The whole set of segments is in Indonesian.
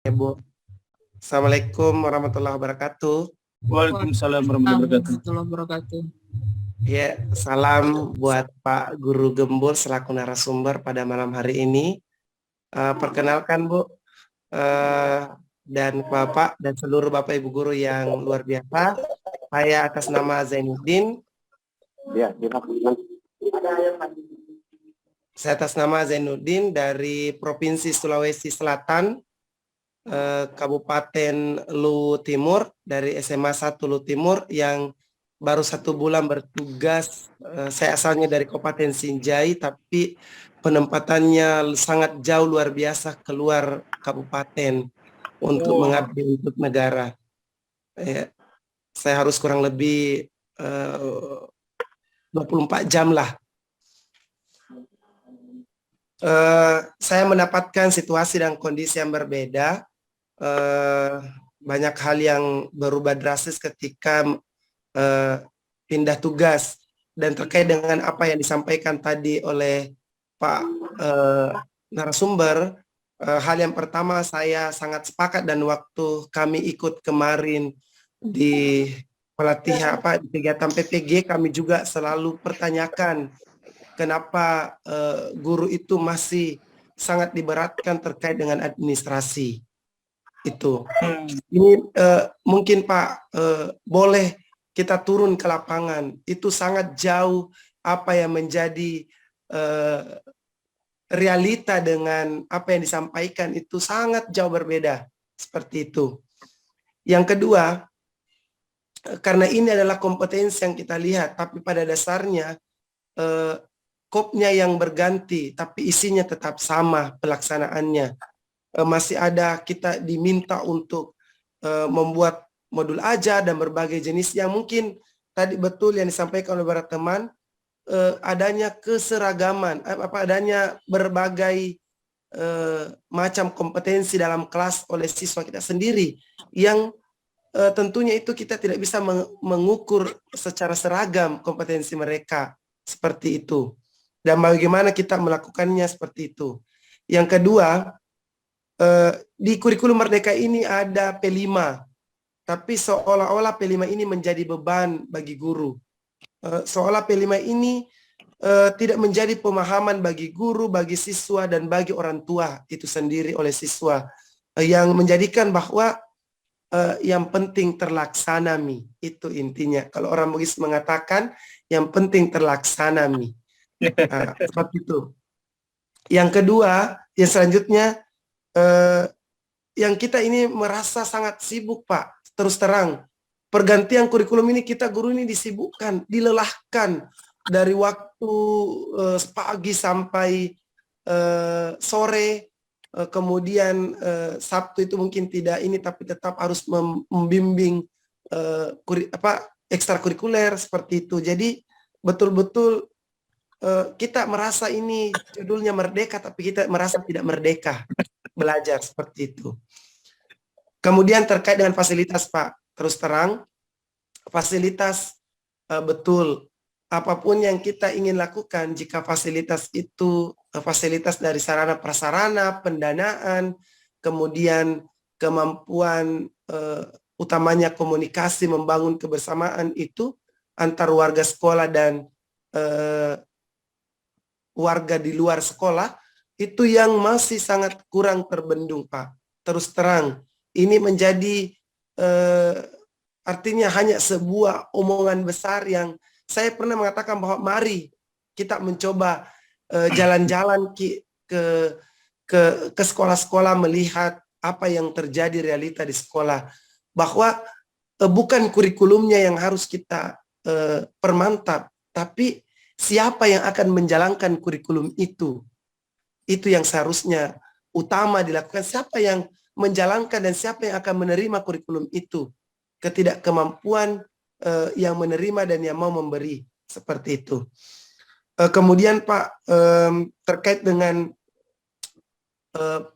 Bu. Assalamualaikum warahmatullahi wabarakatuh. Waalaikumsalam warahmatullahi wabarakatuh. Ya, salam buat Pak Guru Gembul selaku narasumber pada malam hari ini. Perkenalkan Bu, dan Bapak dan seluruh Bapak Ibu Guru yang luar biasa. Saya atas nama Zainuddin. Saya atas nama Zainuddin dari Provinsi Sulawesi Selatan, Kabupaten Lu Timur, dari SMA 1 Lu Timur yang baru 1 bulan bertugas. Saya asalnya dari Kabupaten Sinjai, tapi penempatannya sangat jauh luar biasa keluar kabupaten untuk mengabdi untuk negara. Saya harus kurang lebih 24 jam lah. Saya mendapatkan situasi dan kondisi yang berbeda. Banyak hal yang berubah drastis ketika pindah tugas, dan terkait dengan apa yang disampaikan tadi oleh Pak narasumber, hal yang pertama saya sangat sepakat, dan waktu kami ikut kemarin di pelatihan di kegiatan PPG, kami juga selalu pertanyakan kenapa guru itu masih sangat diberatkan terkait dengan administrasi itu. Ini mungkin Pak boleh kita turun ke lapangan, itu sangat jauh apa yang menjadi realita dengan apa yang disampaikan, itu sangat jauh berbeda seperti itu. Yang kedua, karena ini adalah kompetensi yang kita lihat, tapi pada dasarnya kopnya yang berganti, tapi isinya tetap sama pelaksanaannya. Masih ada kita diminta untuk membuat modul ajar dan berbagai jenis yang mungkin tadi betul yang disampaikan oleh para teman, adanya keseragaman, adanya berbagai macam kompetensi dalam kelas oleh siswa kita sendiri, yang tentunya itu kita tidak bisa mengukur secara seragam kompetensi mereka seperti itu, dan bagaimana kita melakukannya seperti itu. Yang kedua, di kurikulum Merdeka ini ada P5, tapi seolah-olah P5 ini menjadi beban bagi guru. Seolah P5 ini tidak menjadi pemahaman bagi guru, bagi siswa, dan bagi orang tua itu sendiri oleh siswa, yang menjadikan bahwa yang penting terlaksana Mi. Itu intinya. Kalau orang Bugis mengatakan yang penting terlaksana Mi. Seperti itu. Yang kedua, yang selanjutnya, yang kita ini merasa sangat sibuk Pak, terus terang. Pergantian kurikulum ini kita guru ini disibukkan, dilelahkan dari waktu pagi sampai sore, kemudian Sabtu itu mungkin tidak ini, tapi tetap harus membimbing ekstrakurikuler seperti itu. Jadi betul-betul kita merasa ini judulnya merdeka, tapi kita merasa tidak merdeka belajar seperti itu. Kemudian terkait dengan fasilitas Pak, terus terang fasilitas betul, apapun yang kita ingin lakukan, jika fasilitas itu fasilitas dari sarana prasarana, pendanaan, kemudian kemampuan utamanya komunikasi, membangun kebersamaan itu antar warga sekolah dan warga di luar sekolah, itu yang masih sangat kurang terbendung Pak. Terus terang, ini menjadi artinya hanya sebuah omongan besar yang saya pernah mengatakan bahwa mari kita mencoba jalan-jalan ke sekolah-sekolah, melihat apa yang terjadi realita di sekolah, bahwa bukan kurikulumnya yang harus kita permantap, tapi siapa yang akan menjalankan kurikulum itu yang seharusnya utama dilakukan. Siapa yang menjalankan dan siapa yang akan menerima kurikulum itu. Ketidakkemampuan yang menerima dan yang mau memberi, seperti itu. Kemudian Pak, terkait dengan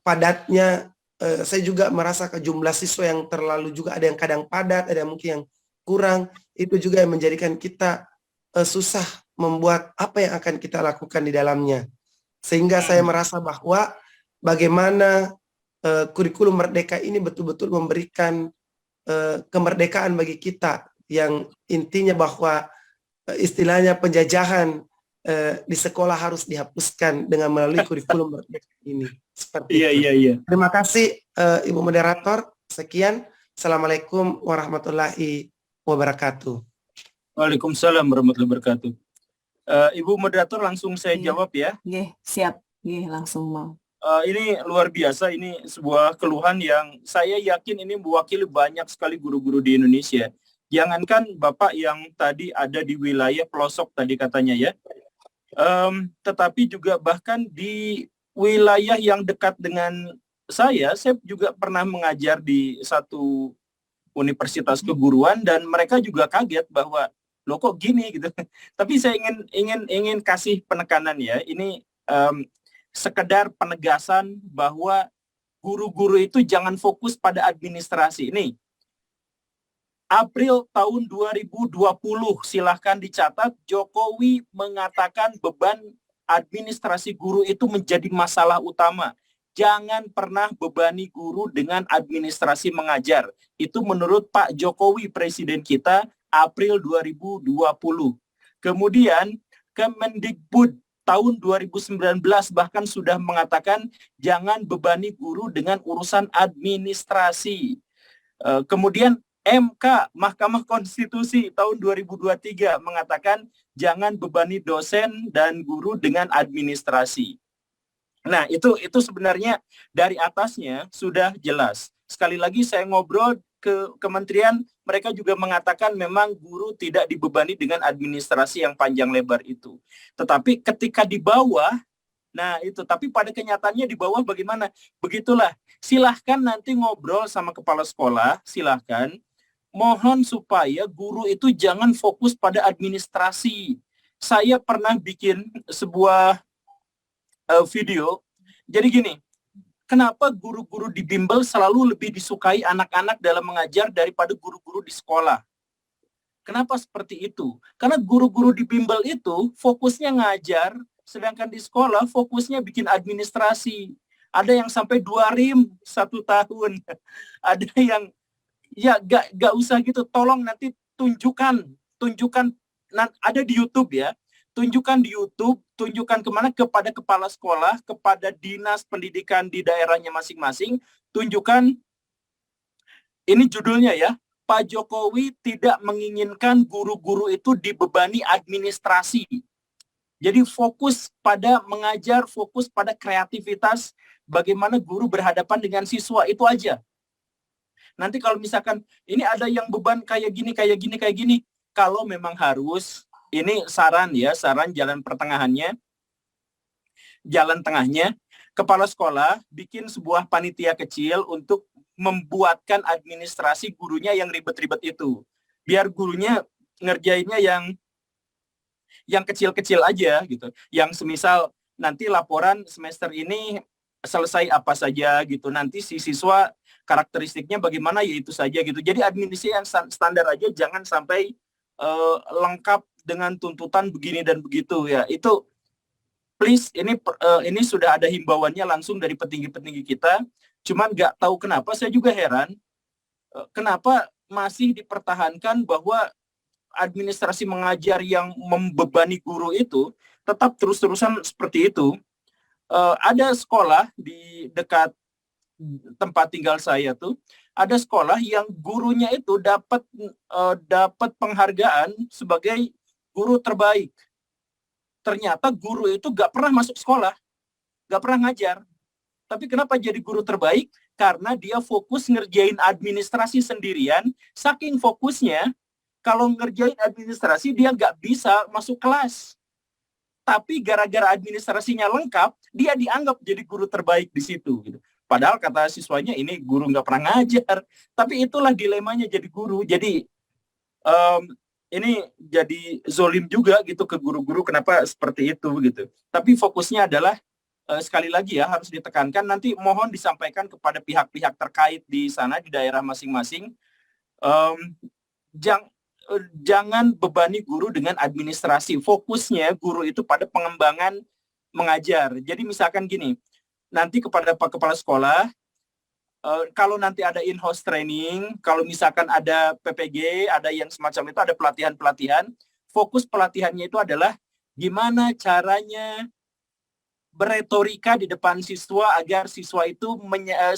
padatnya, saya juga merasa ke jumlah siswa yang terlalu juga, ada yang kadang padat, ada yang mungkin yang kurang, itu juga yang menjadikan kita susah membuat apa yang akan kita lakukan di dalamnya. Sehingga saya merasa bahwa bagaimana kurikulum merdeka ini betul-betul memberikan kemerdekaan bagi kita, yang intinya bahwa istilahnya penjajahan di sekolah harus dihapuskan dengan melalui kurikulum merdeka ini. Seperti Iya, itu. iya, iya. Terima kasih Ibu Moderator. Sekian. Assalamualaikum warahmatullahi wabarakatuh. Waalaikumsalam warahmatullahi wabarakatuh. Ibu moderator, langsung saya jawab ya. Siap. Langsung mau. Ini luar biasa, ini sebuah keluhan yang saya yakin ini mewakili banyak sekali guru-guru di Indonesia. Jangankan Bapak yang tadi ada di wilayah pelosok tadi katanya ya, tetapi juga bahkan di wilayah yang dekat dengan saya juga pernah mengajar di satu universitas keguruan dan mereka juga kaget bahwa loh kok gini gitu. Tapi saya ingin kasih penekanan ya. Ini sekedar penegasan bahwa guru-guru itu jangan fokus pada administrasi. Ini April tahun 2020, silahkan dicatat, Jokowi mengatakan beban administrasi guru itu menjadi masalah utama. Jangan pernah bebani guru dengan administrasi mengajar. Itu menurut Pak Jokowi, Presiden kita, April 2020. Kemudian Kemendikbud tahun 2019 bahkan sudah mengatakan jangan bebani guru dengan urusan administrasi. Kemudian MK, Mahkamah Konstitusi tahun 2023 mengatakan jangan bebani dosen dan guru dengan administrasi. Nah, itu sebenarnya dari atasnya sudah jelas. Sekali lagi saya ngobrol ke kementerian, mereka juga mengatakan memang guru tidak dibebani dengan administrasi yang panjang lebar itu. Tetapi ketika di bawah, nah itu, tapi pada kenyataannya di bawah bagaimana? Begitulah, silahkan nanti ngobrol sama kepala sekolah, silahkan. Mohon supaya guru itu jangan fokus pada administrasi. Saya pernah bikin sebuah video. Jadi gini, kenapa guru-guru di bimbel selalu lebih disukai anak-anak dalam mengajar daripada guru-guru di sekolah? Kenapa seperti itu? Karena guru-guru di bimbel itu fokusnya ngajar, sedangkan di sekolah fokusnya bikin administrasi. Ada yang sampai 2 RIM 1 tahun. Ada yang ya gak usah gitu. Tolong nanti tunjukkan, ada di YouTube ya. Tunjukkan di YouTube, tunjukkan kemana, kepada kepala sekolah, kepada dinas pendidikan di daerahnya masing-masing, tunjukkan, ini judulnya ya, Pak Jokowi tidak menginginkan guru-guru itu dibebani administrasi. Jadi fokus pada mengajar, fokus pada kreativitas, bagaimana guru berhadapan dengan siswa, itu aja. Nanti kalau misalkan, ini ada yang beban kayak gini, kalau memang harus, ini saran ya, saran jalan pertengahannya, jalan tengahnya, kepala sekolah bikin sebuah panitia kecil untuk membuatkan administrasi gurunya yang ribet-ribet itu. Biar gurunya ngerjainnya yang kecil-kecil aja gitu. Yang semisal nanti laporan semester ini selesai apa saja gitu. Nanti si siswa karakteristiknya bagaimana ya itu saja gitu. Jadi administrasi yang standar aja, jangan sampai lengkap dengan tuntutan begini dan begitu ya. Itu please, ini sudah ada himbauannya langsung dari petinggi-petinggi kita. Cuman nggak tahu kenapa, saya juga heran kenapa masih dipertahankan bahwa administrasi mengajar yang membebani guru itu tetap terus-terusan seperti itu. Ada sekolah di dekat tempat tinggal saya tuh, ada sekolah yang gurunya itu dapat penghargaan sebagai guru terbaik. Ternyata guru itu gak pernah masuk sekolah, gak pernah ngajar. Tapi kenapa jadi guru terbaik? Karena dia fokus ngerjain administrasi sendirian. Saking fokusnya, kalau ngerjain administrasi dia gak bisa masuk kelas. Tapi gara-gara administrasinya lengkap, dia dianggap jadi guru terbaik di situ. Gitu. Padahal kata siswanya ini guru nggak pernah ngajar. Tapi itulah dilemanya jadi guru. Jadi ini jadi zolim juga gitu ke guru-guru, kenapa seperti itu gitu. Tapi fokusnya adalah sekali lagi ya harus ditekankan, nanti mohon disampaikan kepada pihak-pihak terkait di sana di daerah masing-masing. Jangan bebani guru dengan administrasi. Fokusnya guru itu pada pengembangan mengajar. Jadi misalkan gini, nanti kepada Pak Kepala Sekolah, Kalau nanti ada in-house training, kalau misalkan ada PPG, ada yang semacam itu, ada pelatihan-pelatihan, fokus pelatihannya itu adalah gimana caranya beretorika di depan siswa agar siswa itu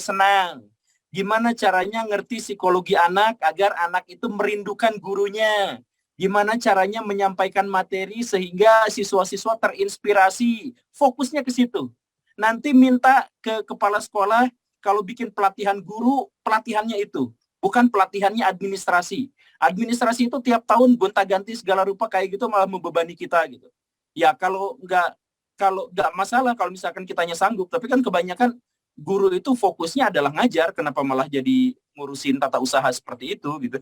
senang. Gimana caranya ngerti psikologi anak agar anak itu merindukan gurunya. Gimana caranya menyampaikan materi sehingga siswa-siswa terinspirasi. Fokusnya ke situ. Nanti minta ke kepala sekolah, kalau bikin pelatihan guru, pelatihannya itu. Bukan pelatihannya administrasi. Administrasi itu tiap tahun gonta-ganti segala rupa kayak gitu malah membebani kita gitu. Ya kalau nggak masalah kalau misalkan kitanya sanggup, tapi kan kebanyakan guru itu fokusnya adalah ngajar, kenapa malah jadi ngurusin tata usaha seperti itu gitu.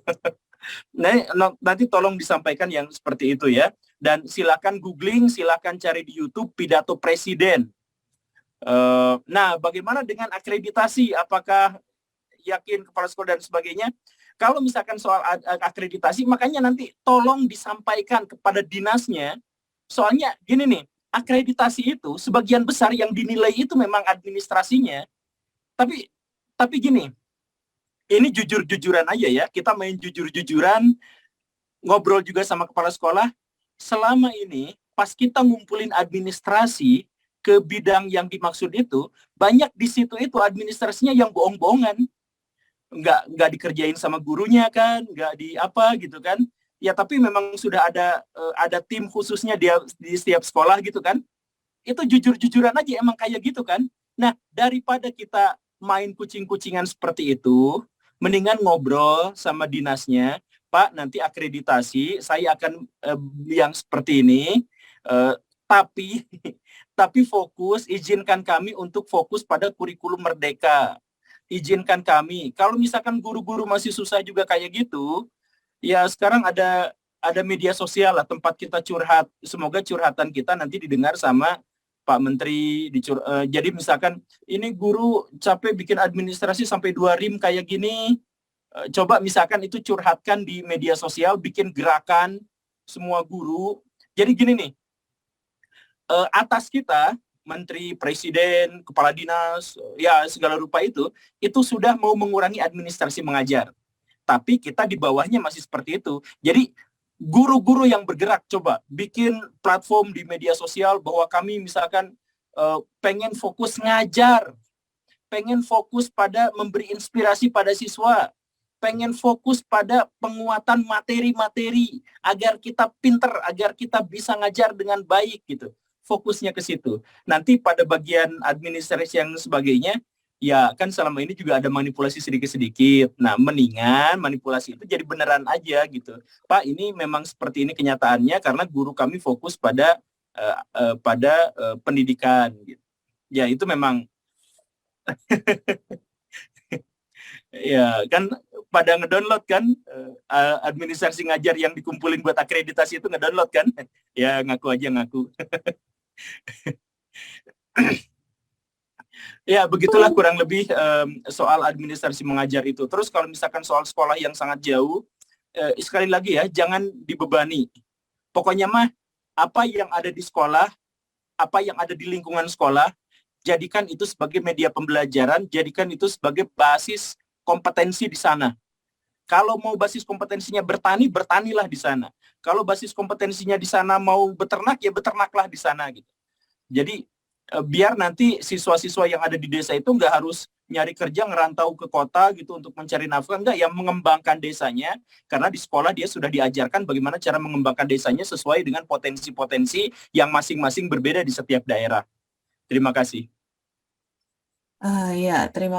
Nah, nanti tolong disampaikan yang seperti itu ya. Dan silakan googling, silakan cari di YouTube pidato presiden. Nah, bagaimana dengan akreditasi? Apakah yakin kepala sekolah dan sebagainya? Kalau misalkan soal akreditasi, makanya nanti tolong disampaikan kepada dinasnya. Soalnya gini nih, akreditasi itu sebagian besar yang dinilai itu memang administrasinya. Tapi gini, ini jujur-jujuran aja ya. Kita main jujur-jujuran, ngobrol juga sama kepala sekolah. Selama ini, pas kita ngumpulin administrasi ke bidang yang dimaksud itu, banyak di situ itu administrasinya yang bohong-bohongan. Nggak dikerjain sama gurunya kan, nggak di apa gitu kan. Ya tapi memang sudah ada tim khususnya di setiap sekolah gitu kan. Itu jujur-jujuran aja emang kayak gitu kan. Nah, daripada kita main kucing-kucingan seperti itu, mendingan ngobrol sama dinasnya, Pak, nanti akreditasi saya akan yang seperti ini, tapi fokus, izinkan kami untuk fokus pada kurikulum merdeka. Izinkan kami. Kalau misalkan guru-guru masih susah juga kayak gitu, ya sekarang ada media sosial lah tempat kita curhat. Semoga curhatan kita nanti didengar sama Pak Menteri. Jadi misalkan ini guru capek bikin administrasi sampai 2 rim kayak gini. Coba misalkan itu curhatkan di media sosial, bikin gerakan semua guru. Jadi gini nih, atas kita, menteri, presiden, kepala dinas, ya segala rupa itu sudah mau mengurangi administrasi mengajar. Tapi kita di bawahnya masih seperti itu. Jadi guru-guru yang bergerak, coba bikin platform di media sosial bahwa kami misalkan pengen fokus ngajar, pengen fokus pada memberi inspirasi pada siswa, pengen fokus pada penguatan materi-materi agar kita pinter, agar kita bisa ngajar dengan baik gitu. Fokusnya ke situ. Nanti pada bagian administrasi yang sebagainya, ya kan selama ini juga ada manipulasi sedikit-sedikit. Nah, mendingan manipulasi itu jadi beneran aja gitu. Pak, ini memang seperti ini kenyataannya karena guru kami fokus pada pendidikan gitu. Ya, itu memang ya kan pada ngedownload kan administrasi ngajar yang dikumpulin buat akreditasi itu ngedownload kan. Ya, ngaku aja ngaku. Ya, begitulah kurang lebih soal administrasi mengajar itu. Terus kalau misalkan soal sekolah yang sangat jauh, sekali lagi ya, jangan dibebani. Pokoknya mah, apa yang ada di sekolah, apa yang ada di lingkungan sekolah, jadikan itu sebagai media pembelajaran, jadikan itu sebagai basis kompetensi di sana. Kalau mau basis kompetensinya bertani, bertanilah di sana. Kalau basis kompetensinya di sana mau beternak, ya beternaklah di sana gitu. Jadi biar nanti siswa-siswa yang ada di desa itu nggak harus nyari kerja ngerantau ke kota gitu untuk mencari nafkah, enggak, yang mengembangkan desanya, karena di sekolah dia sudah diajarkan bagaimana cara mengembangkan desanya sesuai dengan potensi-potensi yang masing-masing berbeda di setiap daerah. Terima kasih. Ya, terima